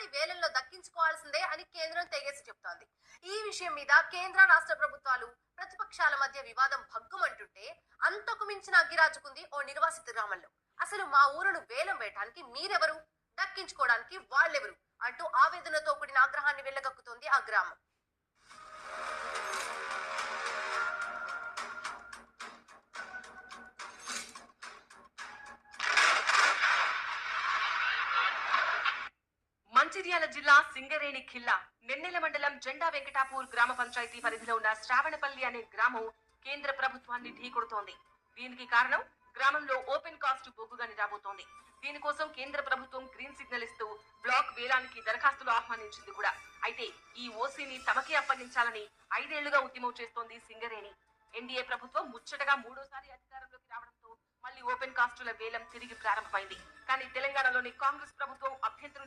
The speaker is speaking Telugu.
ఈసారి వేలంలో దక్కించుకోవాల్సిందే అని కేంద్రం తెగేసి చెప్తోంది. ఈ విషయం మీద కేంద్ర రాష్ట్ర ప్రభుత్వాలు ప్రతిపక్షాల మధ్య వివాదం భగ్గుమంటుంటే అంతకు మించిన అగ్గిరాజుకుంది ఓ నిర్వాసిత గ్రామంలో. అసలు మా ఊరును వేలం వేయటానికి మీరెవరు, దక్కించుకోవడానికి వాళ్ళెవరు అంటూ ఆవేదనతో కూడిన ఆగ్రహాన్ని వెళ్ళగక్కుతోంది ఆ గ్రామం. మంచిర్యాల జిల్లా సింగరేణి ఖిల్లా నెన్నెల మండలం జెండా వెంకటాపూర్ గ్రామ పంచాయతీ పరిధిలో ఉన్న శ్రావణపల్లి అనే గ్రామం కేంద్ర ప్రభుత్వాన్ని ఢీకొడుతోంది. దీనికి కారణం గ్రామంలో ఓపెన్ కాస్ట్ బొగ్గుగని రాబోతోంది. దీనికోసం కేంద్ర ప్రభుత్వం గ్రీన్ సిగ్నల్ ఇస్తూ బ్లాక్ వేలానికి దరఖాస్తులు ఆహ్వానించింది కూడా. అయితే ఈ ఓసీని తమకే అప్పగించాలని 5 ఏళ్లుగా ఉద్యమం చేస్తోంది సింగరేణి. ఎన్డీఏ ప్రభుత్వం ముచ్చటగా 3వ సారి అధికారంలోకి రావడంతో మళ్లీ ఓపెన్ కాస్టుల వేలం తిరిగి ప్రారంభమైంది. కానీ తెలంగాణలోని కాంగ్రెస్ ప్రభుత్వం అభ్యంతరం